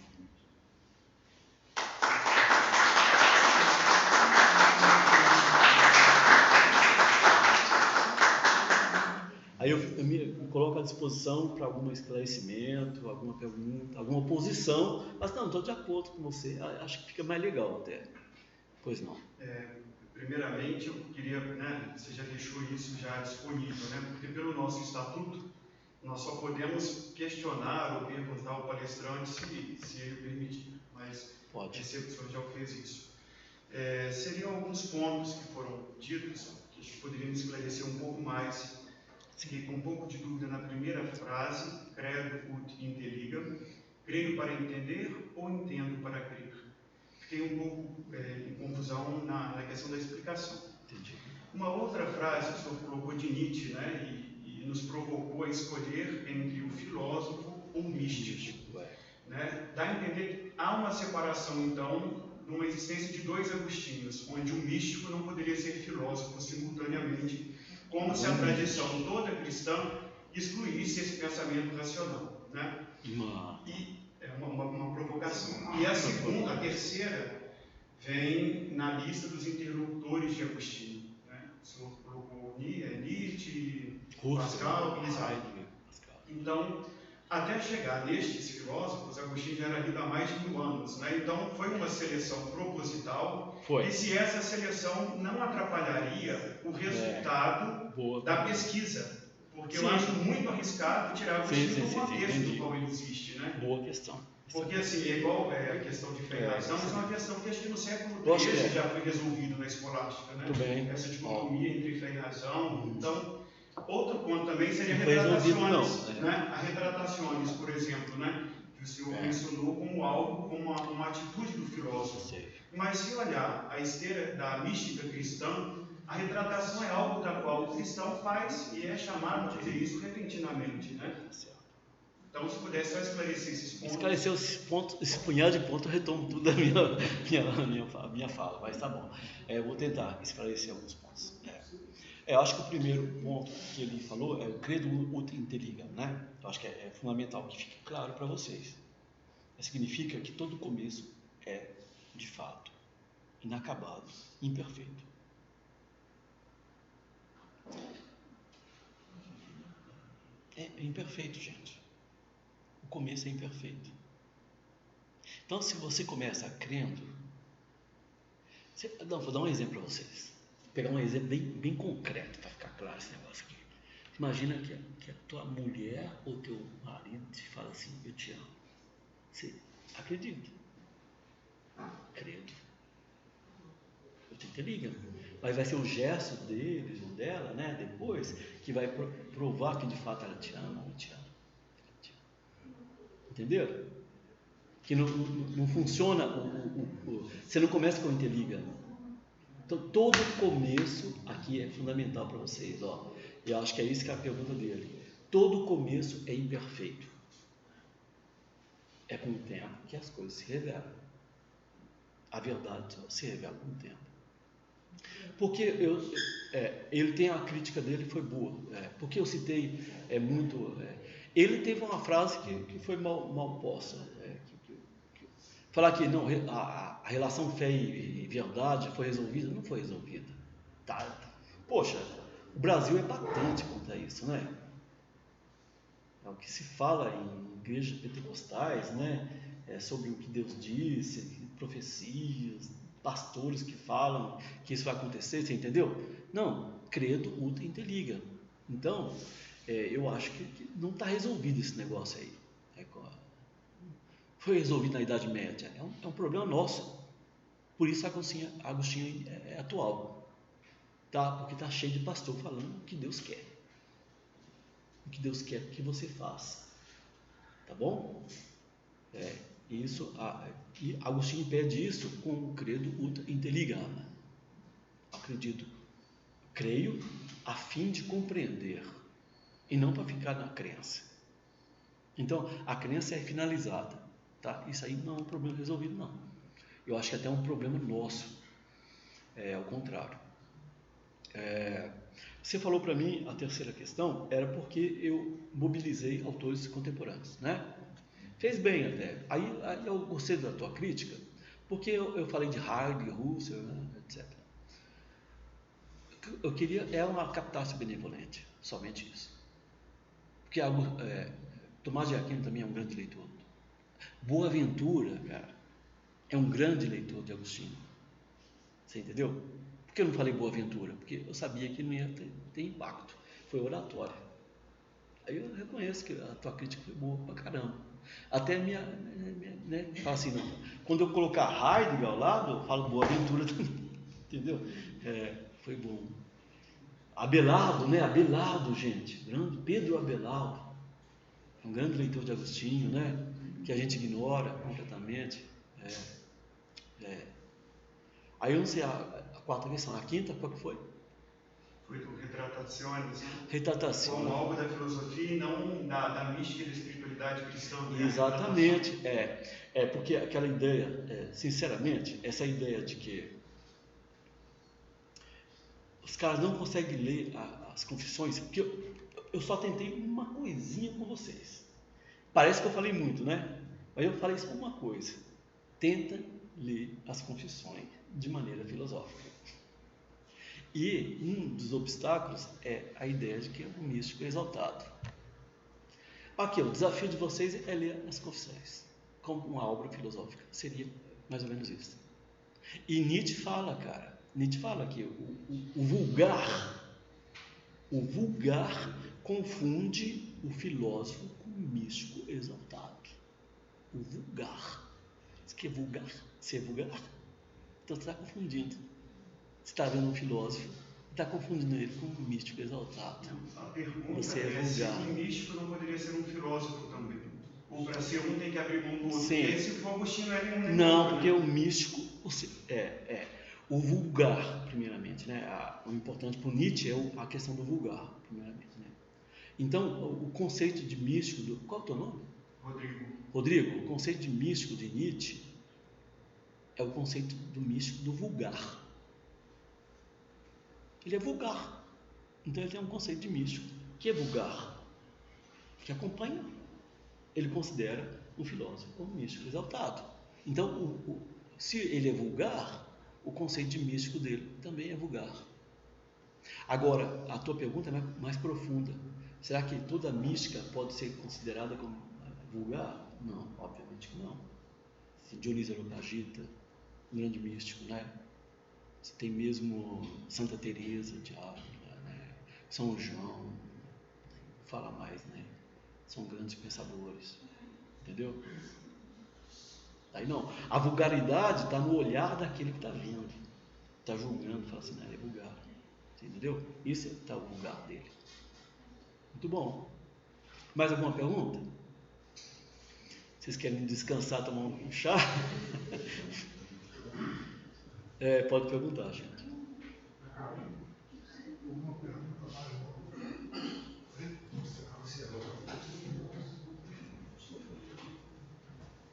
Aí eu me coloco à disposição para algum esclarecimento, alguma pergunta, alguma oposição, mas não, estou de acordo com você, acho que fica mais legal até. Pois não. Primeiramente, eu queria, você já deixou isso já disponível, porque pelo nosso estatuto, nós só podemos questionar ou perguntar ao palestrante se ele permitir, mas pode. O senhor já fez isso. Seriam alguns pontos que foram ditos, que a gente poderia esclarecer um pouco mais. Fiquei com um pouco de dúvida na primeira frase, credo ut intelligam, creio para entender ou entendo para crer. Fiquei um pouco em confusão na questão da explicação. Entendi. Uma outra frase que o senhor colocou de Nietzsche, e nos provocou a escolher entre o filósofo ou o místico. Dá a entender que há uma separação, então, numa existência de 2 Agostinhos, onde o místico não poderia ser filósofo simultaneamente, como se a tradição toda cristã excluísse esse pensamento racional. E é uma provocação. E a terceira, vem na lista dos interlocutores de Agostinho. O senhor colocou Nietzsche, Pascal e Isaac. Então, até chegar nestes filósofos, Agostinho já era lido há mais de 1000 anos. Então, foi uma seleção proposital. E se essa seleção não atrapalharia o resultado da pesquisa. Porque eu acho muito arriscado tirar Agostinho do contexto no qual ele existe. Boa questão. Porque, assim, é igual a questão de fé e razão, mas é uma questão que acho que no século XIII já foi resolvido na escolástica. Essa dicotomia entre fé e razão. Então, outro ponto também seria a retratações, por exemplo, que o senhor mencionou como algo, como uma atitude do filósofo. Mas se olhar a esteira da mística cristã, a retratação é algo da qual o cristão faz e é chamado a fazer isso repentinamente. Então, se pudesse só esclarecer esses pontos. Esclarecer esse ponto, esse punhado de pontos, eu retomo tudo da minha fala, mas tá bom. Vou tentar esclarecer alguns pontos. Eu acho que o primeiro ponto que ele falou é o credo ut inteligam, né? Eu acho que é fundamental que fique claro para vocês. Significa que todo começo é, de fato, inacabado, imperfeito. É imperfeito, gente. O começo é imperfeito. Então, se você começa crendo... vou dar um exemplo para vocês. Vou pegar um exemplo bem concreto para ficar claro esse negócio aqui. Imagina que a tua mulher ou teu marido te fala assim, eu te amo. Você acredita? Credo. Eu te liga. Mas vai ser o gesto deles ou dela, né, depois, que vai provar que de fato ela te ama ou te ama. Entenderam? Que não funciona, você não começa com o interliga. Então, todo começo aqui é fundamental para vocês. Eu acho que é isso que é a pergunta dele. Todo começo é imperfeito. É com o tempo que as coisas se revelam. A verdade se revela com o tempo. Porque ele tem a crítica dele, foi boa. Porque eu citei muito... ele teve uma frase que foi mal posta. Falar que não, a relação fé e verdade foi resolvida, não foi resolvida. Poxa, o Brasil é patente quanto a isso, né? É o que se fala em igrejas pentecostais, né? Sobre o que Deus disse, profecias, pastores que falam que isso vai acontecer, você entendeu? Não, credo ut inteligam. Então, eu acho que não está resolvido esse negócio aí. Foi resolvido na Idade Média. É um problema nosso. Por isso Agostinho é atual. Porque está cheio de pastor falando o que Deus quer. O que Deus quer que você faça. Tá bom? E Agostinho pede isso com o credo ut inteligam. Acredito, creio a fim de compreender e não para ficar na crença. Então, a crença é finalizada. Tá? Isso aí não é um problema resolvido, não. Eu acho que até é um problema nosso. Ao contrário. Você falou para mim, a terceira questão era porque eu mobilizei autores contemporâneos, né? Fez bem até. Aí eu gostei da tua crítica, porque eu falei de Heidegger, Husserl, né, etc. Eu queria uma captação benevolente, somente isso. Porque Tomás de Aquino também é um grande leitor. Boaventura, cara, é um grande leitor de Agostinho. Você entendeu? Por que eu não falei Boaventura? Porque eu sabia que não ia ter impacto. Foi oratória. Aí eu reconheço que a tua crítica foi boa pra caramba. Até fala assim, não. Quando eu colocar Heidegger ao lado, eu falo Boaventura também. Entendeu? Foi bom. Abelardo, né? Abelardo, gente. Grande Pedro Abelardo. É um grande leitor de Agostinho, né? Que a gente ignora completamente. Aí eu não sei a quarta questão. A quinta, qual que foi? Foi do Retrataciones, né? Retrataciones. Como algo da filosofia e não da mística e da espiritualidade cristã. Exatamente. Porque aquela ideia, sinceramente, essa ideia de que os caras não conseguem ler as confissões, porque eu só tentei uma coisinha com vocês. Parece que eu falei muito, né? Mas eu falei só uma coisa. Tenta ler as confissões de maneira filosófica. E um dos obstáculos é a ideia de que é um místico exaltado. Aqui, o desafio de vocês é ler as confissões como uma obra filosófica. Seria mais ou menos isso. E Nietzsche fala, cara. Nietzsche fala que o vulgar confunde o filósofo com o místico exaltado. O vulgar. Isso que é vulgar. Ser vulgar. Então você está confundindo. Você está vendo um filósofo e está confundindo ele com um místico exaltado. A pergunta você é vulgar. Se um místico não poderia ser um filósofo também. Ou para ser um tem que abrir mão do outro. Sim. Porque se for Agostinho não é nenhum. Não, porque o místico, o vulgar, primeiramente, né? O importante para o Nietzsche é a questão do vulgar, primeiramente, né? Então, o conceito de místico, qual é o teu nome? Rodrigo, o conceito de místico de Nietzsche é o conceito do místico do vulgar. Ele é vulgar. Então ele tem um conceito de místico que é vulgar, que acompanha. Ele considera um filósofo como místico exaltado. Então, se ele é vulgar, o conceito de místico dele também é vulgar. Agora, a tua pergunta é mais profunda. Será que toda mística pode ser considerada como vulgar? Não, obviamente que não. Dionísio Areopagita, um grande místico, né? Você tem mesmo Santa Teresa de Ávila, né? São João, fala mais, né? São grandes pensadores, entendeu? Aí não, a vulgaridade está no olhar daquele que está vendo, está julgando, fala assim, é vulgar, entendeu? Isso está o vulgar dele. Muito bom. Mais alguma pergunta? Vocês querem descansar, tomar um chá? Pode perguntar, gente. Uma pergunta mais.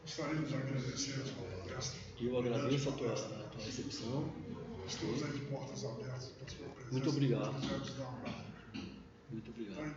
Gostaria de agradecer a sua palestra. Eu agradeço a tua recepção. Estamos aí de portas abertas para a sua presença. Muito obrigado. Muito obrigado. Muito obrigado.